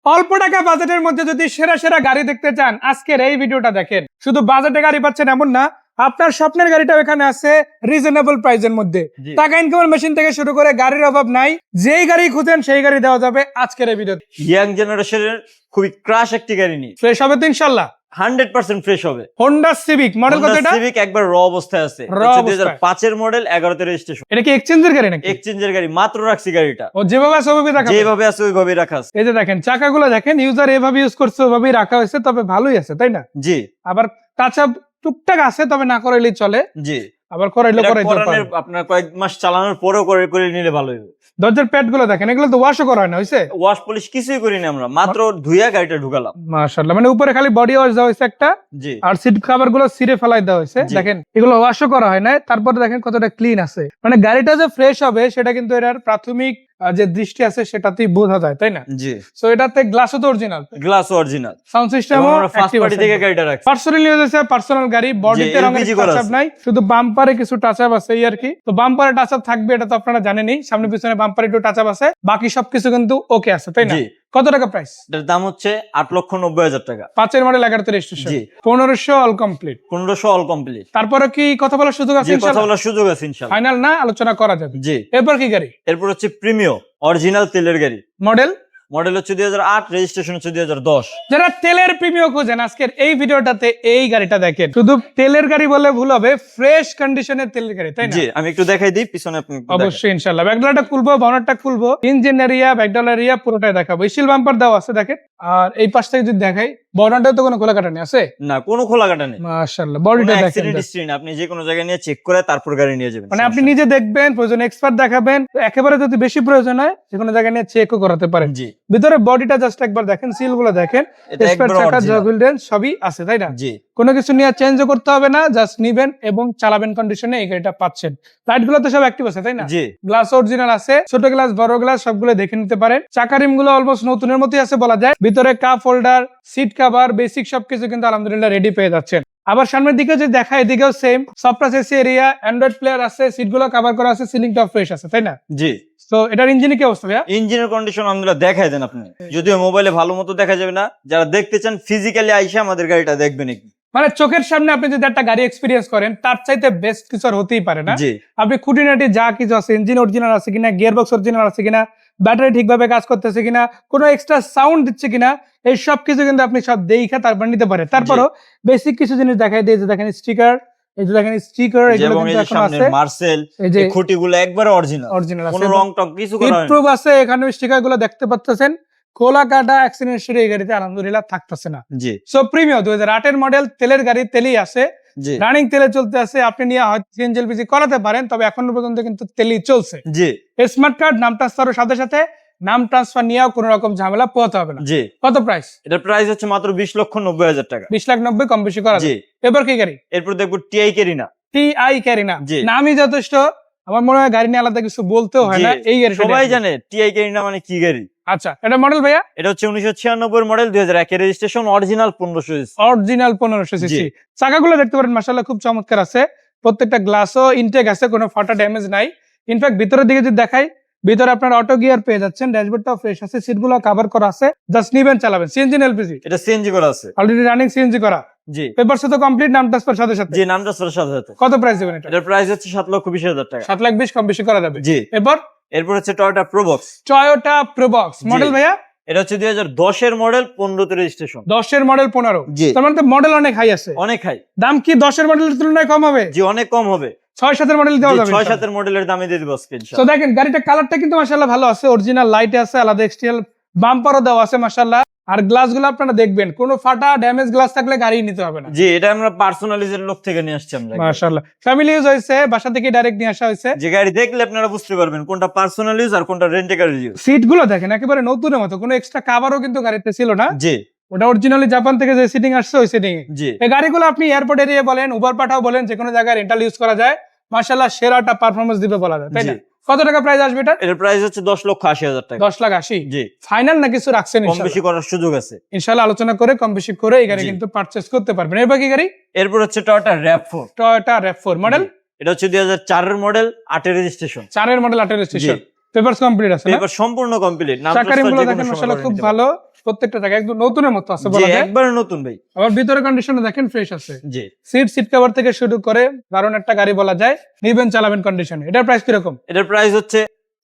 অল্প টাকা বাজেটের মধ্যে যদি সেরা সেরা গাড়ি দেখতে চান আজকের এই ভিডিওটা দেখেন। শুধু বাজেটে গাড়ি পাচ্ছেন এমন না, আপনার স্বপ্নের গাড়িটাও এখানে আছে রিজনেবল প্রাইসের মধ্যে। টাকা ইনকামের মেশিন থেকে শুরু করে গাড়ির অভাব নাই, যেই গাড়ি খুঁজেন সেই গাড়ি দেওয়া যাবে আজকের এই ভিডিওতে। ইয়াং জেনারেশনের খুবই ক্রাশ একটি গাড়ি নিয়ে ফ্রেশ হবে তো ইনশাআল্লাহ 100% ফ্রেশ হবে। হোন্ডা সিভিক মডেল কত এটা? সিভিক একবার র অবস্থায় আছে, Raw 2005 এর মডেল, 11 তে রেজিস্ট্রেশন। এটা কি এক্সচেঞ্জের গাড়ি নাকি? এক্সচেঞ্জের গাড়ি, মাত্র রাখছি গাড়িটা। ও যেভাবে আছে ওভাবেই রাখা, যেভাবে আছে ওইভাবেই রাখা আছে। এই যে দেখেন চাকাগুলো দেখেন, ইউজার এভাবে ইউজ করছে ওভাবেই রাখা হয়েছে, তবে ভালোই আছে তাই না? জি। আবার টাচআপ টুকটাক আছে, তবে না করাইলেই চলে, জি। আবার করাইলে করাইতে পারেন। আপনার কয়েক মাস চালানোর পরেও করে নিলে ভালো হবে। দরজার প্যাড গুলো দেখেন, এগুলো তো ওয়াশও করা হয় না, হইছে? ওয়াশ পলিশ কিছুই করিনি আমরা, মাত্র ধুইয়া গাড়িটা ঢুকালাম। মাশাআল্লাহ, মানে উপরে খালি বডি ওয়াশ দেওয়া হয়েছে একটা, জি। আর সিট কভার গুলো সিরে ফেলাই দেওয়া হয়েছে। জি। দেখেন এগুলো ওয়াশও করা হয় না, তারপরে দেখেন কতটা ক্লিন আছে। মানে গাড়িটা যে ফ্রেশ হবে সেটা কিন্তু এর প্রাথমিক যে দৃষ্টি আছে সেটাতেই বোঝা যায়, তাই না? জি। সো এটাতে গ্লাসও তো অরিজিনাল, গ্লাস অরিজিনাল, সাউন্ড সিস্টেমও আমরা ফার্স্ট পার্টি থেকে গাড়িটা রাখছি। পার্সোনাল ইউজ আছে, পার্সোনাল গাড়ি, বডিতে রঙের LPG করা টাচআপ আছে। নাই, শুধু বাম্পারে কিছু টাচআপ আছে এই আর কি। তো বাম্পারে টাচআপ থাকবে এটা তো আপনারা জানেনই, সামনে পিছনে বাম্পারে একটু টাচআপ আছে, বাকি সবকিছু কিন্তু ওকে আছে, তাই না? জি। কত টাকা প্রাইস? এটার দাম হচ্ছে 8,90,000 টাকা। 5 এর মডেল, 11 তে রেজিস্ট্রেশন, জি। 1500 অল কমপ্লিট। 1500 all complete. তারপরে কি কথা বলার সুযোগ আছে যে কথা ইনশাআল্লাহ? বলার সুযোগ আছে ইনশাআল্লাহ। ফাইনাল না, আলোচনা করা যাবে। জি। এরপর কি গাড়ি? এরপর হচ্ছে প্রিমিও অরিজিনাল তেলের গাড়ি। মডেল মডেল হচ্ছে 2008, রেজিস্ট্রেশন হচ্ছে 2010। যারা তেলের প্রিমিও খোঁজেন আজকের এই ভিডিওটাতে এই গাড়িটা দেখেন। শুধু তেলের গাড়ি বলে ভুল হবে, ফ্রেশ কন্ডিশনের তেলের গাড়ি, তাই না? জি, আমি একটু দেখাই দিই পিছনে, আপনি একটু দেখেন। অবশ্যই ইনশাআল্লাহ ব্যাকডলারটা খুলবো, বনেটটা খুলবো, ইঞ্জিন এরিয়া, ব্যাকডলার এরিয়া পুরোটাই দেখাবো। স্টিল বাম্পার দেওয়া আছে দেখেন, আর এই পাশ থেকে যদি দেখাই বনেটে তো কোনো খোলা কাটা নেই, আছে না, কোনো খোলা কাটা নেই। মাশাআল্লাহ, বডিটা দেখেন। অ্যাক্সিডেন্ট হিস্ট্রি না, আপনি যে কোনো জায়গায় নিয়ে চেক করে তারপর গাড়ি নিয়ে যাবেন। মানে আপনি নিজে দেখবেন, প্রয়োজন এক্সপার্ট দেখাবেন, একেবারে যদি বেশি প্রয়োজন হয় যে কোনো জায়গায় নিয়ে চেকও করাতে পারেন। জি। ভিতরে বডিটা জাস্ট একবার দেখেন, সিল গুলো দেখেন, এটা স্পেয়ার একবার চাকা original। জগ হুইল সবই আছে, তাই না? জি। কোনো কিছু নিয়ে চেঞ্জও করতে হবে না, জাস্ট নিবেন এবং চালাবেন কন্ডিশনে এই গাড়িটা পাচ্ছেন। লাইট গুলো তো সব অ্যাক্টিভ আছে, তাই না? জি। গ্লাস অরিজিনাল আছে, ছোট গ্লাস বড় গ্লাস সবগুলো দেখে নিতে পারেন। চাকা রিম গুলো অলমোস্ট নতুনের মতোই আছে বলা যায়। ভিতরে cup holder, seat cover, basic সবকিছু কিন্তু আলহামদুলিল্লাহ রেডি পেয়ে যাচ্ছেন। আবার সামনের দিকে যদি দেখা, এদিকেও same, software AC area, Android player আছে, সিট গুলো কভার করা আছে, সিলিংটা ফ্রেশ আছে, তাই না? জি। তো এটার ইঞ্জিনে কি অবস্থা ভাইয়া? ইঞ্জিনের কন্ডিশন আমরা দেখাই দেন আপনি, যদিও মোবাইলে ভালো মতো দেখা যাবে না। যারা দেখতে চান ফিজিক্যালি আইসা আমাদের গাড়িটা দেখবেন একটু। মানে চোখের সামনে আপনি যদি একটা গাড়ি এক্সপিরিয়েন্স করেন, তার চাইতে বেস্ট কিছু আর হতেই পারে না। জি। আপনি খুঁটিনাটি যা কিছু আছে, ইঞ্জিন অরিজিনাল আছে কিনা, গিয়ার বক্স অরিজিনাল আছে কিনা, ব্যাটারি ঠিকভাবে কাজ করতেছে কিনা, কোনো এক্সট্রা সাউন্ড দিচ্ছে কিনা, এই সব কিছু কিন্তু আপনি সব দেখে তারপর নিতে পারেন। তারপরও বেসিক কিছু জিনিস দেখাই দিয়ে, যে দেখেন স্টিকার, এই যে দেখেন স্টিকার, এগুলো এবং এই কিন্তু যে এখন সামনের আছে, মার্সেল, এই যে এই খুঁটিগুলো একবারে অরিজিনাল, অরিজিনাল আছে, কোনো রং টং কিছু করা হয়নি। প্রুফ আছে, এখানে স্টিকার গুলো দেখতে পাচ্ছেন। খোলা কাটা অ্যাক্সিডেন্ট হিস্টরি এই গাড়িতে আলহামদুলিল্লাহ থাকতেছে না। জি। সো প্রিমিয়াম 2008 এর মডেল, তেলের গাড়ি, তেলই আছে, জি। রানিং তেলে চলতে আছে। আপনি নিয়ে হয়তো সিএনজি এলপিজি করাতে পারেন, তবে এখনো পর্যন্ত কিন্তু তেলই চলছে। জি। স্মার্ট কার্ড নাম ট্রান্সফারের সাথে সাথে নাম ট্রান্সফার নিয়েও কোনো রকম ঝামেলা পোহাতে হবে না। জি। কত প্রাইস? এটার প্রাইস হচ্ছে মাত্র 20,90,000 টাকা। 20,90,000 কম বেশি করা জি। যায়। এবার কি গাড়ি? এরপর দেখবো টিআই ক্যারিনা। টিআই ক্যারিনা, জি। নামই যথেষ্ট, আমার মনে হয় গাড়ি নিয়ে আলাদা কিছু বলতেও হয় না। এই গাড়ি সবাই জানে টিআই ক্যারিনা মানে কি গাড়ি। আচ্ছা, এটা মডেল ভাইয়া? এটা হচ্ছে 1996 মডেল, 2001 এর registration, original 1500 CC. Original 1500 CC. চাকাগুলো দেখতে পারেন মাশাআল্লাহ খুব চমৎকার আছে, প্রত্যেকটা গ্লাসও ইনটেক আছে, কোনো ফাটা ড্যামেজ নাই। ইনফ্যাক্ট ভিতরের দিকে যদি দেখাই, ভিতরে আপনার অটো গিয়ার পেয়ে যাচ্ছেন, ড্যাশবোর্ডটাও ফ্রেশ আছে, সিটগুলো কভার করা আছে, জাস্ট নিবেন চালাবেন। সিএনজি না এলপিজি? এটা সিএনজি করা আছে, অলরেডি রানিং সিএনজি করা। জি। পেপারস তো কমপ্লিট, নাম ট্রান্সফার সাথে সাথে। জি, নাম ট্রান্সফারের সাথে সাথে। কত প্রাইস দিবেন এটা? এটার প্রাইস হচ্ছে 7,20,000 টাকা। 7,20,000 কম বেশি করা যাবে। জি। এরপর হচ্ছে Toyota Probox. Toyota Probox model ভাইয়া? এটা হচ্ছে 2010 এর মডেল, 15 তে রেজিস্ট্রেশন। 10 এর মডেল 15। জি। তার মানে তো মডেল অনেক হাই আছে। অনেক হাই। দাম কি 10 এর মডেলের তুলনায় কম হবে? জি, অনেক কম হবে। 6-7 এর মডেল দেওয়া যাবে। 6-7 এর মডেলের দামে দিয়ে দিব আজকে তো ইনশাআল্লাহ। দেখেন গাড়িটা কালারটা কিন্তু মাশাআল্লাহ ভালো আছে, অরিজিনাল লাইট আছে, আলাদা এক্সটিরিয়ার বাম্পারও দেওয়া আছে মাশাআল্লাহ। আর গ্লাসগুলো আপনারা দেখবেন, কোনো ফাটা ড্যামেজ গ্লাস থাকলে গাড়ি নিতে হবে না। জি, এটা আমরা পার্সোনালিজের লোক থেকে নিয়ে আসছি আমরা। মাশাআল্লাহ, ফ্যামিলি ইউজ হইছে, বাসা থেকে ডাইরেক্ট নিয়ে আসা হইছে। যে গাড়ি দেখলে আপনারা বুঝতে পারবেন কোনটা পার্সোনাল ইউজ আর কোনটা রেন্টে গাড়ি ইউজ। সিটগুলো দেখেন একেবারে নতুনের মতো, কোনো এক্সট্রা কভারও কিন্তু গাড়িতে ছিল না। জি। ওটা অরিজিনালি জাপান থেকে যে সিটিং আসছে ওই সিটিং এ। জি। এই গাড়িগুলো আপনি এয়ারপোর্ট এরিয়া বলেন, উবার পাঠাও বলেন, যে কোনো জায়গায় রেন্টাল ইউজ করা যায়, মাশাআল্লাহ সেরাটা পারফরম্যান্স দিবে বলা যায়, তাই না? কত টাকা প্রাইস আসবে এটা? এর প্রাইস হচ্ছে 10,80,000 টাকা। 10,80,000। জি। ফাইনাল না কিছু রাখছেন? কম বেশি করার সুযোগ আছে ইনশাআল্লাহ, আলোচনা করে কম বেশি করে এই গাড়ি জি। কিন্তু পারচেজ করতে পারবেন। এরপর কি গাড়ি? এরপর হচ্ছে Toyota RAV4। Toyota RAV4 model? এটা হচ্ছে 2004 এর মডেল, 8 এর রেজিস্ট্রেশন। 4 এর মডেল, 8 এর রেজিস্ট্রেশন। পেপারস কমপ্লিট আছে না? পেপার সম্পূর্ণ কমপ্লিট। নাম চাকারিমগুলো দেখেন মাশাআল্লাহ খুব ভালো, প্রত্যেকটা জায়গায় একদম নতুনের মতো আছে জি বলা যায়। একবারে নতুন ভাই। আবার ভিতরে কন্ডিশনে দেখেন ফ্রেশ আছে, জি সিট কভার থেকে শুরু করে দারুণ একটা গাড়ি বলা যায়, নিবেন চালাবেন কন্ডিশনে। এটার প্রাইস কিরকম? এটার প্রাইস হচ্ছে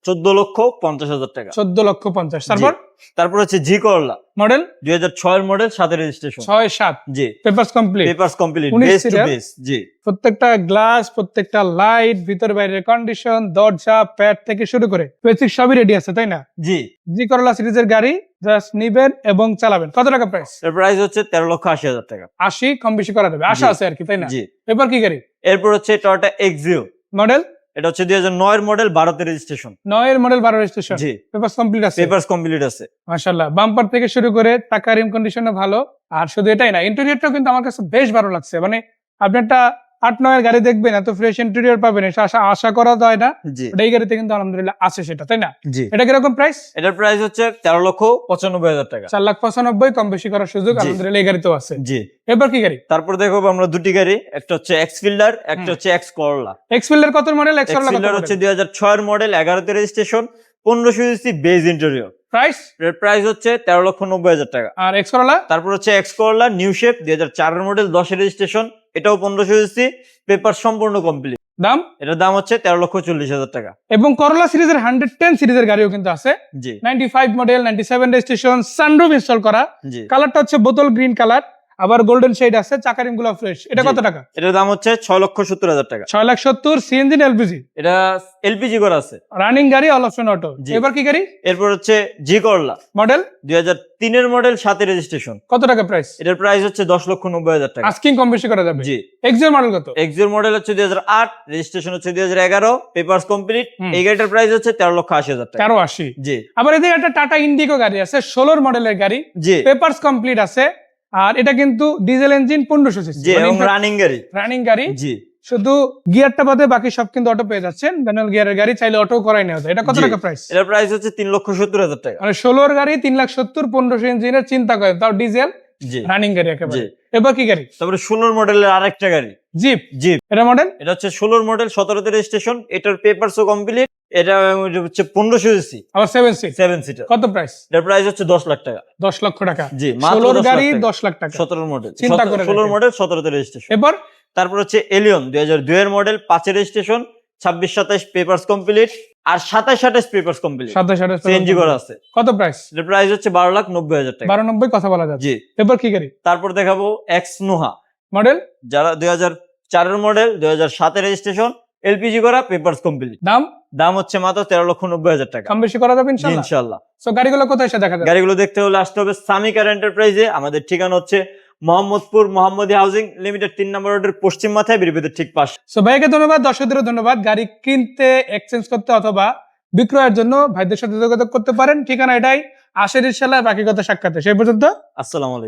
14,50,000 টাকা। 14,50,000। তারপর তারপর হচ্ছে জি করলা মডেল 2006 এর মডেল, 7 এর রেজিস্ট্রেশন। 6-7, জি papers complete, papers complete, 19 base to serial. Base. জি প্রত্যেকটা গ্লাস, প্রত্যেকটা লাইট, ভিতর বাইরের কন্ডিশন, দরজা, প্যাড থেকে শুরু করে বেসিক সবই রেডি আছে, তাই না? জি জি করলা সিরিজের গাড়ি, জাস্ট নিবেন এবং চালাবেন। কত টাকা প্রাইস? এর প্রাইস হচ্ছে 13,80,000 টাকা। 80 কম বেশি করা যাবে, আশা জি। আছে আর কি, তাই না? জি এবার কি গাড়ি? এরপর হচ্ছে টয়োটা এক্সিও, মডেল এটা হচ্ছে 2009 এর মডেল, 12 তে রেজিস্ট্রেশন। 9 এর মডেল, 12 রেজিস্ট্রেশন, জি পেপারস কমপ্লিট আছে, পেপারস কমপ্লিট আছে। মাশাআল্লাহ। বাম্পার থেকে শুরু করে টাকা রিম কন্ডিশনে ভালো। আর শুধু এটাই না, ইন্টেরিয়রটাও কিন্তু আমার কাছে বেশ ভালো লাগছে। মানে আপনি একটা 8-9 এর গাড়ি দেখবেন, এত ফ্রেশ ইন্টেরিয়র পাবেন, এটা আশা করা যায় না। জি বাট এই গাড়িতে কিন্তু আলহামদুলিল্লাহ আছে সেটা, তাই না? জি এটা কিরকম প্রাইস? এটার প্রাইস হচ্ছে 13,95,000 টাকা। 4,95,000 কম বেশি করার সুযোগ জি। আলহামদুলিল্লাহ এই গাড়িতেও আছে। জি এবার কি গাড়ি? তারপর দেখো আমরা দুটি গাড়ি, একটা হচ্ছে এক্স ফিল্ডার, একটা হচ্ছে এক্স করলা। এক্সফিল্ডার কত মডেল? এক্স ফিল্ডার হচ্ছে 2006 এর মডেল, 11 তে registration, 1500 CC beige interior. Price? এর প্রাইস হচ্ছে 13,90,000 টাকা। আর এক্স করলা? তারপর হচ্ছে এক্স করলা নিউ শেপ, 2004 এর মডেল, 10 এর রেজিস্ট্রেশন, এটাও 1500 সিসি, পেপার সম্পূর্ণ কমপ্লিট। দাম? এটার দাম হচ্ছে 13,40,000 টাকা। এবং করলা সিরিজের 110 সিরিজের গাড়িও কিন্তু আছে, জি 95 মডেল, 97 রেজিস্ট্রেশন, সানরুফ ইনস্টল করা। জি কালারটা হচ্ছে বোতল গ্রিন কালার, আবার গোল্ডেন শেড আছে, চাকা রিম গুলো ফ্রেশ। এটা জি। কত টাকা? এটার দাম হচ্ছে 6,70,000 টাকা। 6,70,000, সিএনজি না এলপিজি? এটা এলপিজি করা আছে। রানিং গাড়ি, অল অপশন অটো। জি। এবার কি গাড়ি? এরপর হচ্ছে জি করলা মডেল 2003 এর মডেল, 7 এর রেজিস্ট্রেশন। কত টাকা প্রাইস? এটার প্রাইস হচ্ছে 10,90,000 টাকা। আস্কিং কম বেশি করা যাবে। জি এক্সের মডেল কত? এক্সিওর মডেল হচ্ছে 2008, রেজিস্ট্রেশন হচ্ছে 2011, পেপারস কমপ্লিট। হুম। এই গাড়িটার প্রাইস হচ্ছে 13,80,000 টাকা। 1380। জি আবার এদিকে একটা টাটা ইন্ডিগো গাড়ি আছে, 16 মডেলের গাড়ি, জি পেপারস কমপ্লিট আছে। আর এটা কিন্তু ডিজেল ইঞ্জিন, 1500 সিসি, জি এবং রানিং গাড়ি। রানিং গাড়ি। জি শুধু গিয়ারটা বাদে বাকি সব কিন্তু অটো পেয়ে যাচ্ছেন, ম্যানুয়াল গিয়ারের গাড়ি, চাইলে অটো করাই নেওয়া যায়। এটা কত জি। টাকা প্রাইস? এটার প্রাইস হচ্ছে 3,70,000 টাকা। মানে 16 গাড়ি 3,70,000, 1500 ইঞ্জিনের, চিন্তা করেন, তাও ডিজেল, জি রানিং গাড়ি একেবারে। জি। এবার কি গাড়ি? তারপরে 16 মডেলের আরেকটা গাড়ি জিপ। জিপ। এটা মডেল এটা হচ্ছে 16 মডেল, 17 তে রেজিস্ট্রেশন, এটার পেপারসও কমপ্লিট। এটা হচ্ছে 1500 সিসি, আবার 7 সিট। 7 সিটার। কত প্রাইস? এটার প্রাইস হচ্ছে 10 লাখ টাকা। 10 লক্ষ টাকা। জি মাত্র 16 10 লাখ গাড়ি টাকা। 10 লাখ টাকা। 17 মডেল, চিন্তা করে 16 দেখেন। মডেল, 17 তে রেজিস্ট্রেশন। এবার তারপর হচ্ছে এলিয়ন 2002 এর মডেল, 5 এর রেজিস্ট্রেশন, 26-27 পেপারস কমপ্লিট, আর 27-28 পেপারস কমপ্লিট, 27 সিএনজি করা আছে। কত প্রাইস? এর প্রাইস হচ্ছে 12,90,000 টাকা। 1290 কথা বলা যাচ্ছে। জি এবার কি গাড়ি? তারপর দেখাবো এক্স নোহা, মডেল? যারা 2004 এর মডেল, 2007 এর রেজিস্ট্রেশন, এলপিজি করা, পেপারস কমপ্লিট। দাম দাম হচ্ছে মাত্র 13,90,000 টাকা। কম বেশি করা যাবে ইনশাআল্লাহ। ইনশাআল্লাহ। সো গাড়িগুলো কোথায় এসে দেখা যাবে? গাড়িগুলো দেখতে হলে আসতে হবে সামি কার এন্টারপ্রাইজে। আমাদের ঠিকানা হচ্ছে মোহাম্মদপুর মোহাম্মদী হাউজিং লিমিটেড, 3 নম্বর রোডের পশ্চিম মাথায়, বিরিবিদের ঠিক পাশে। সো ভাইকে ধন্যবাদ, দর্শকদেরও ধন্যবাদ। গাড়ি কিনতে, এক্সচেঞ্জ করতে অথবা বিক্রয়ের জন্য ভাইদের সাথে যোগাযোগ করতে পারেন। ঠিকানা এটাই, আসের ইনশাআল্লাহ, বাকি কথা সাক্ষাতে। সেই পর্যন্ত আসসালামু আলাইকুম।